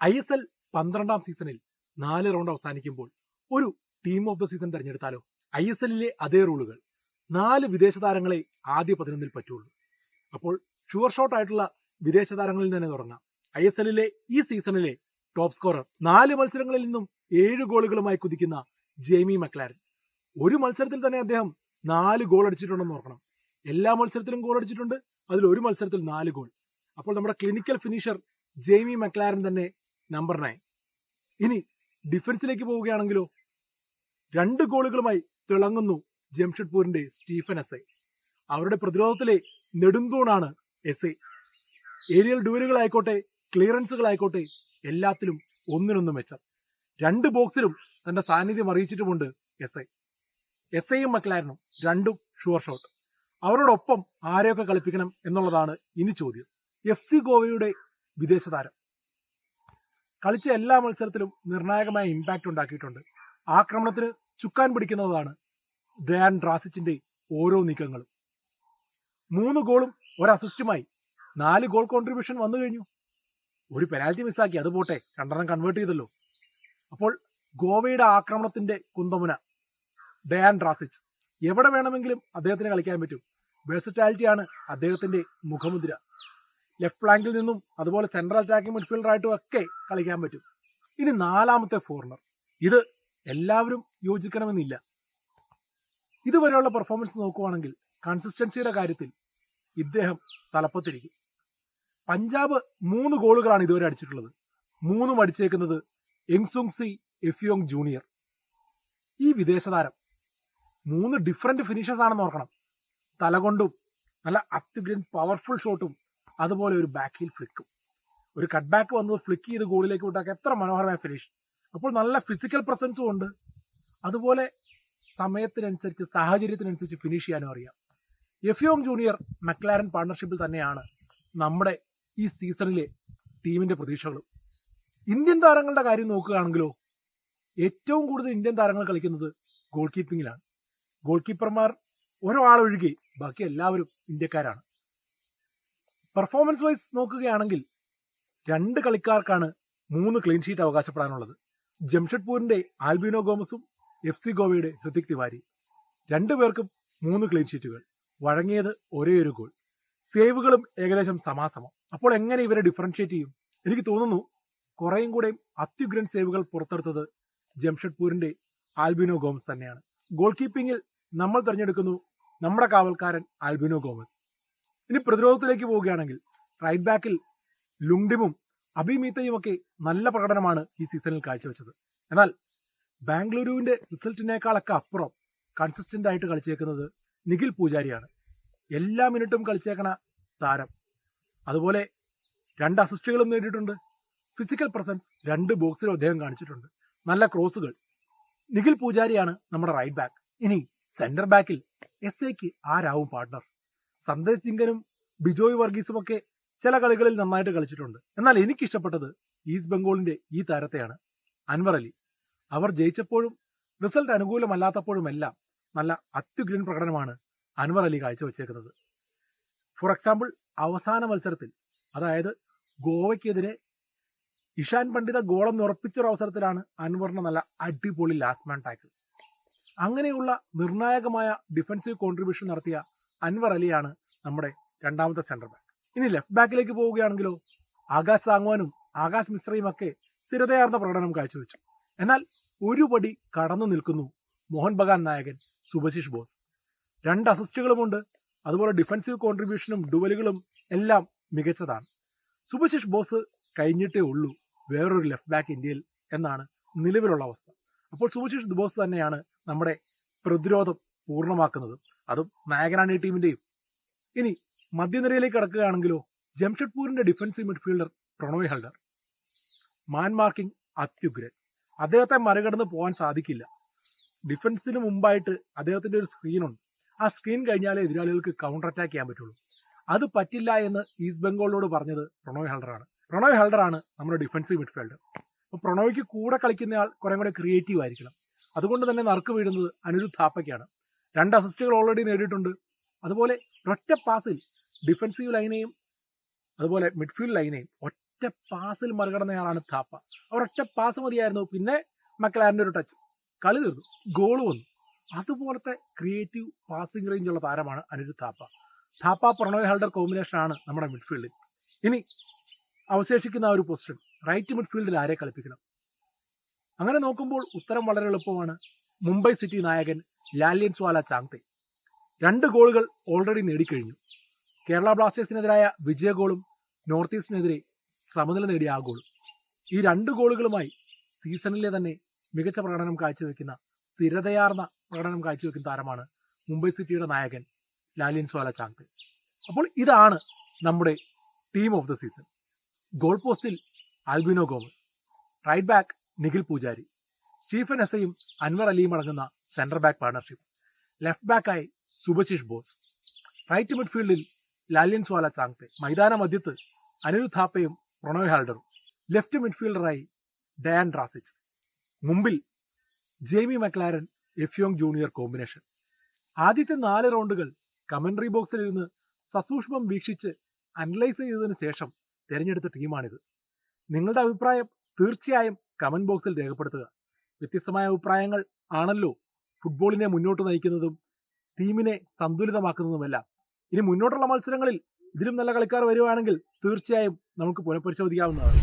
ISL 12ാം സീസണിൽ 4 round അവസാനിക്കുമ്പോൾ ഒരു ടീം ഓഫ് ദ സീസൺ തിരഞ്ഞെടുത്താലോ? ISLിലെ അതേ റൂളുകൾ 4 വിദേശ താരങ്ങളെ ആദ്യ 11ൽ പറ്റുള്ളൂ. അപ്പോൾ ഷുവർ ഷോട്ട് ആയിട്ടുള്ള വിദേശ താരങ്ങളിൽ തന്നെ തുടങ്ങാം. ISLിലെ ഈ സീസണിലെ ടോപ്പ് സ്കോറർ 4 മത്സരങ്ങളിൽ നിന്നും 7 ഗോളുകളുമായി കുതിക്കുന്ന ജെയ്മി മക്ലാരൻ. ഒരു മത്സരത്തിൽ തന്നെ അദ്ദേഹം 4 ഗോൾ അടിച്ചിട്ടുണ്ടെന്ന് ഓർക്കണം. എല്ലാ മത്സരത്തിലും ഗോൾ അടിച്ചിട്ടുണ്ട്. അതിൽ ഒരു മത്സരത്തിൽ 4 ഗോൾ. അപ്പോൾ നമ്മുടെ ക്ലിനിക്കൽ ഫിനിഷർ ജെയ്മി മക്ലാരൻ തന്നെ നമ്പർ 9. ഇനി ഡിഫൻസിലേക്ക് പോവുകയാണെങ്കിലോ 2 ഗോളുകളുമായി തിളങ്ങുന്നു ജംഷഡ്പൂരിന്റെ സ്റ്റീഫൻ എസ്ഐ. അവരുടെ പ്രതിരോധത്തിലെ നെടുന്തൂണാണ് എസ്ഐ. ഏരിയൽ ഡ്യൂലുകളായിക്കോട്ടെ, ക്ലിയറൻസുകളായിക്കോട്ടെ, എല്ലാത്തിലും ഒന്നിനൊന്നും മെച്ചം. 2 ബോക്സിലും തന്റെ സാന്നിധ്യം അറിയിച്ചിട്ടുമുണ്ട് എസ്ഐ. എസ്ഐയും മക്ലാരനും രണ്ടും ഷുവർ ഷോട്ട്. അവരോടൊപ്പം ആരെയൊക്കെ കളിപ്പിക്കണം എന്നുള്ളതാണ് ഇനി ചോദ്യം. FC ഗോവയുടെ വിദേശ താരം കളിച്ച എല്ലാ മത്സരത്തിലും നിർണായകമായ ഇമ്പാക്ട് ഉണ്ടാക്കിയിട്ടുണ്ട്. ആക്രമണത്തിന് ചുക്കാൻ പിടിക്കുന്നതാണ് ഡയാൻ ഡ്രാസിച്ചിന്റെ ഓരോ നീക്കങ്ങളും. 3 ഗോളും 1 അസിസ്റ്റുമായി 4 ഗോൾ കോൺട്രിബ്യൂഷൻ വന്നു കഴിഞ്ഞു. ഒരു പെനാൽറ്റി മിസ്സാക്കി, അത് പോട്ടെ, 2 കൺവേർട്ട് ചെയ്തല്ലോ. അപ്പോൾ ഗോവയുടെ ആക്രമണത്തിന്റെ കുന്തമുന ഡയാൻ ഡ്രാസിച്ച്. എവിടെ വേണമെങ്കിലും അദ്ദേഹത്തിന് കളിക്കാൻ പറ്റും. വേഴ്സറ്റാലിറ്റിയാണ് അദ്ദേഹത്തിന്റെ മുഖമുദ്ര. ലെഫ്റ്റ് ഫ്ലാങ്കിൽ നിന്നും അതുപോലെ സെൻട്രൽ അറ്റാക്കിംഗ് മിഡ്ഫീൽഡറായിട്ടും ഒക്കെ കളിക്കാൻ പറ്റും. ഇനി 4ാമത്തെ ഫോറിനർ. ഇത് എല്ലാവരും യോജിക്കണമെന്നില്ല. ഇതുവരെയുള്ള പെർഫോമൻസ് നോക്കുവാണെങ്കിൽ കൺസിസ്റ്റൻസിയുടെ കാര്യത്തിൽ ഇദ്ദേഹം തലപ്പത്തിരിക്കും. പഞ്ചാബ് 3 ഗോളുകളാണ് ഇതുവരെ അടിച്ചിട്ടുള്ളത്. 3 അടിച്ചേക്കുന്നത് എങ്സുങ് സി എഫിയോങ് ജൂനിയർ. ഈ വിദേശ താരം 3 ഡിഫറന്റ് ഫിനിഷേഴ്സ് ആണെന്ന് ഓർക്കണം. തലകൊണ്ടും നല്ല അത്യുഗ്രൻ പവർഫുൾ ഷോട്ടും അതുപോലെ ഒരു ബാക്ക് ഹീൽ ഫ്ലിക്കും. ഒരു കട്ട് ബാക്ക് വന്നത് ഫ്ലിക്ക് ചെയ്ത് ഗോളിലേക്ക് വിട്ടാൽ എത്ര മനോഹരമായ ഫിനിഷ്. അപ്പോൾ നല്ല ഫിസിക്കൽ പ്രസൻസും ഉണ്ട്. അതുപോലെ സമയത്തിനനുസരിച്ച്, സാഹചര്യത്തിനനുസരിച്ച് ഫിനിഷ് ചെയ്യാനും അറിയാം. എഫിയോങ് ജൂനിയർ മക്ലാരൻ പാർട്ണർഷിപ്പിൽ തന്നെയാണ് നമ്മുടെ ഈ സീസണിലെ ടീമിന്റെ പ്രതീക്ഷകളും. ഇന്ത്യൻ താരങ്ങളുടെ കാര്യം നോക്കുകയാണെങ്കിലോ ഏറ്റവും കൂടുതൽ ഇന്ത്യൻ താരങ്ങൾ കളിക്കുന്നത് ഗോൾ കീപ്പിംഗിലാണ്. ഗോൾ കീപ്പർമാർ ഒരാളൊഴികെ ബാക്കി എല്ലാവരും ഇന്ത്യക്കാരാണ്. പെർഫോമൻസ് വൈസ് നോക്കുകയാണെങ്കിൽ 2 കളിക്കാർക്കാണ് 3 ക്ലീൻ ഷീറ്റ് അവകാശപ്പെടാനുള്ളത്. ജംഷഡ്പൂരിന്റെ ആൽബിനോ ഗോമസും FC ഗോവയുടെ ഹൃതിക് തിവാരി. 2 പേർക്കും 3 ക്ലീൻ ഷീറ്റുകൾ. വഴങ്ങിയത് ഒരേ ഒരു ഗോൾ. സേവുകളും ഏകദേശം സമാസമം. അപ്പോൾ എങ്ങനെ ഇവരെ ഡിഫറൻഷിയേറ്റ് ചെയ്യും? എനിക്ക് തോന്നുന്നു കുറേയും കൂടെയും അത്യുഗ്രൻ സേവുകൾ പുറത്തെടുത്തത് ജംഷഡ്പൂരിന്റെ ആൽബിനോ ഗോമസ് തന്നെയാണ്. ഗോൾ കീപ്പിംഗിൽ നമ്മൾ തിരഞ്ഞെടുക്കുന്നു നമ്മുടെ കാവൽക്കാരൻ ആൽബിനോ ഗോമസ്. ഇനി പ്രതിരോധത്തിലേക്ക് പോവുകയാണെങ്കിൽ റൈറ്റ് ബാക്കിൽ ലുങ്ഡിമും അഭിമീത്തയും ഒക്കെ നല്ല പ്രകടനമാണ് ഈ സീസണിൽ കാഴ്ചവെച്ചത്. എന്നാൽ ബാംഗ്ലൂരുവിന്റെ റിസൾട്ടിനേക്കാളൊക്കെ അപ്പുറം കൺസിസ്റ്റന്റ് ആയിട്ട് കളിച്ചേക്കുന്നത് നിഖിൽ പൂജാരിയാണ്. എല്ലാ മിനിറ്റും കളിച്ചേക്കണ താരം. അതുപോലെ 2 അസിസ്റ്റുകളും നേടിയിട്ടുണ്ട്. ഫിസിക്കൽ പ്രസൻസ് 2 ബോക്സിലും അദ്ദേഹം കാണിച്ചിട്ടുണ്ട്. നല്ല ക്രോസുകൾ. നിഖിൽ പൂജാരിയാണ് നമ്മുടെ റൈറ്റ് ബാക്ക്. ഇനി സെന്റർ ബാക്കിൽ എസ്ഐക്ക് ആരാവും പാർട്ണർ? സന്ദേശ് സിംഗനും ബിജോയ് വർഗീസും ഒക്കെ ചില കളികളിൽ നന്നായിട്ട് കളിച്ചിട്ടുണ്ട്. എന്നാൽ എനിക്കിഷ്ടപ്പെട്ടത് ഈസ്റ്റ് ബംഗാളിന്റെ ഈ താരത്തെയാണ്, അൻവർ അലി. അവർ ജയിച്ചപ്പോഴും റിസൾട്ട് അനുകൂലമല്ലാത്തപ്പോഴുമെല്ലാം നല്ല അത്യുഗ്രൻ പ്രകടനമാണ് അൻവർ അലി കാഴ്ചവെച്ചേക്കുന്നത്. ഫോർ എക്സാമ്പിൾ, അവസാന മത്സരത്തിൽ, അതായത് ഗോവയ്ക്കെതിരെ ഇഷാൻ പണ്ഡിത ഗോളെന്ന് ഉറപ്പിച്ചൊരു അവസരത്തിലാണ് അൻവറിന് നല്ല അടിപൊളി ലാസ്റ്റ് മാൻ ടാക്കിൾ. അങ്ങനെയുള്ള നിർണായകമായ ഡിഫൻസീവ് കോൺട്രിബ്യൂഷൻ നടത്തിയ അൻവർ അലിയാണ് നമ്മുടെ 2ാമത്തെ സെന്റർ ബാക്ക്. ഇനി ലെഫ്റ്റ് ബാക്കിലേക്ക് പോവുകയാണെങ്കിലോ ആകാശ് സാങ്വാനും ആകാശ് മിശ്രയും ഒക്കെ സ്ഥിരതയാർന്ന പ്രകടനം കാഴ്ചവെച്ചു. എന്നാൽ ഒരു പടി കടന്നു നിൽക്കുന്നു മോഹൻ ബഗാൻ നായകൻ സുഭശിഷ് ബോസ്. 2 അസിസ്റ്റുകളുമുണ്ട്. അതുപോലെ ഡിഫൻസീവ് കോൺട്രിബ്യൂഷനും ഡുവലുകളും എല്ലാം മികച്ചതാണ്. സുഭശിഷ് ബോസ് കഴിഞ്ഞിട്ടേ ഉള്ളൂ വേറൊരു ലെഫ്റ്റ് ബാക്ക് ഇന്ത്യയിൽ എന്നാണ് നിലവിലുള്ള അവസ്ഥ. അപ്പോൾ സുഭശിഷ് ബോസ് തന്നെയാണ് നമ്മുടെ പ്രതിരോധം പൂർണ്ണമാക്കുന്നത്. അതും നായകനാണ് ഈ ടീമിന്റെയും. ഇനി മധ്യനിരയിലേക്ക് കടക്കുകയാണെങ്കിലോ ജംഷഡ്പൂരിന്റെ defensive midfielder Pronay Halder. Man marking അത്യുഗ്രൻ. അദ്ദേഹത്തെ മറികടന്ന് പോകാൻ സാധിക്കില്ല. ഡിഫൻസിന് മുമ്പായിട്ട് അദ്ദേഹത്തിന്റെ ഒരു സ്ക്രീനുണ്ട്. ആ സ്ക്രീൻ കഴിഞ്ഞാലേ എതിരാളികൾക്ക് കൗണ്ടർ അറ്റാക്ക് ചെയ്യാൻ പറ്റുള്ളൂ. അത് പറ്റില്ല എന്ന് ഈസ്റ്റ് ബംഗാളിനോട് പറഞ്ഞത് പ്രണോയ് ഹൽഡറാണ്. പ്രണോയ് ഹൽഡറാണ് നമ്മുടെ ഡിഫൻസീവ് മിഡ്ഫീൽഡർ. അപ്പോൾ പ്രണോയ്ക്ക് കൂടെ കളിക്കുന്നയാൾ കുറെ കൂടെ ക്രിയേറ്റീവ് ആയിരിക്കണം. അതുകൊണ്ട് തന്നെ നറുക്ക് വീഴുന്നത് അനിരുദ്ധ് താപ്പയ്ക്കാണ്. 2 അസിസ്റ്റുകൾ ഓൾറെഡി നേടിയിട്ടുണ്ട്. അതുപോലെ ഒറ്റ പാസിൽ ഡിഫൻസീവ് ലൈനെയും അതുപോലെ മിഡ്ഫീൽഡ് ലൈനെയും ഒറ്റ ഒരൊറ്റ പാസിൽ മറികടന്നയാളാണ് താപ്പ. ഒരൊറ്റ പാസ് മതിയായിരുന്നു, പിന്നെ മക്ലാരൻ്റെ ഒരു ടച്ച്, കളി തീർന്നു, ഗോൾ വന്നു. അതുപോലത്തെ ക്രിയേറ്റീവ് പാസിംഗ് റേഞ്ച് ഉള്ള താരമാണ് അനിരുദ്ധ് താപ്പ. താപ്പ പ്രണോയ് ഹൾഡർ കോമ്പിനേഷനാണ് നമ്മുടെ മിഡ്ഫീൽഡിൽ. ഇനി അവശേഷിക്കുന്ന ആ ഒരു പൊസിഷൻ റൈറ്റ് മിഡ്ഫീൽഡിൽ ആരെ കളിപ്പിക്കണം? അങ്ങനെ നോക്കുമ്പോൾ ഉത്തരം വളരെ എളുപ്പമാണ്. മുംബൈ സിറ്റി നായകൻ ലാലിയൻസ്വാല ചാങ്തെ 2 ഗോളുകൾ ഓൾറെഡി നേടിക്കഴിഞ്ഞു. കേരള ബ്ലാസ്റ്റേഴ്സിനെതിരായ വിജയ ഗോളും നോർത്ത് ഈസ്റ്റിനെതിരെ സമനില നേടിയ ആ ഗോളും. ഈ 2 ഗോളുകളുമായി സീസണിലെ തന്നെ മികച്ച പ്രകടനം കാഴ്ചവെക്കുന്ന, സ്ഥിരതയാർന്ന പ്രകടനം കാഴ്ചവെക്കുന്ന താരമാണ് മുംബൈ സിറ്റിയുടെ നായകൻ ലാലിയൻസ്വാല ചാങ്തെ. അപ്പോൾ ഇതാണ് നമ്മുടെ team of the season. Goal പോസ്റ്റിൽ Albino Gomes, right back Nikhil Poojary, Stephen എസയും അൻവർ അലിയും അടങ്ങുന്ന സെന്റർ ബാക്ക് പാർട്ണർഷിപ്പ്, ലെഫ്റ്റ് ബാക്കായി സുബശിഷ് ബോസ്, റൈറ്റ് മിഡ്ഫീൽഡിൽ ലാലിയൻസ്വാല ചാങ്തെ, മൈതാന മധ്യത്ത് അനിരുദ്ധ് താപ്പയും പ്രണോയ് ഹൾഡറും, ലെഫ്റ്റ് മിഡ്ഫീൽഡറായി ഡയാൻ ഡ്രാസിച്ച്, മുമ്പിൽ ജെയ്മി മക്ലാരൻ എഫ്യോങ് ജൂനിയർ കോമ്പിനേഷൻ. ആദ്യത്തെ 4 റൗണ്ടുകൾ കമന്ററി ബോക്സിൽ ഇരുന്ന് സസൂക്ഷ്മം വീക്ഷിച്ച് അനലൈസ് ചെയ്തതിനു ശേഷം തിരഞ്ഞെടുത്ത ടീമാണിത്. നിങ്ങളുടെ അഭിപ്രായം തീർച്ചയായും കമന്റ് ബോക്സിൽ രേഖപ്പെടുത്തുക. വ്യത്യസ്തമായ അഭിപ്രായങ്ങൾ ആണല്ലോ ഫുട്ബോളിനെ മുന്നോട്ട് നയിക്കുന്നതും ടീമിനെ സന്തുലിതമാക്കുന്നതുമെല്ലാം. ഇനി മുന്നോട്ടുള്ള മത്സരങ്ങളിൽ ഇതിലും നല്ല കളിക്കാർ വരുവാണെങ്കിൽ തീർച്ചയായും നമുക്ക് പുനഃപരിശോധിക്കാവുന്നതാണ്.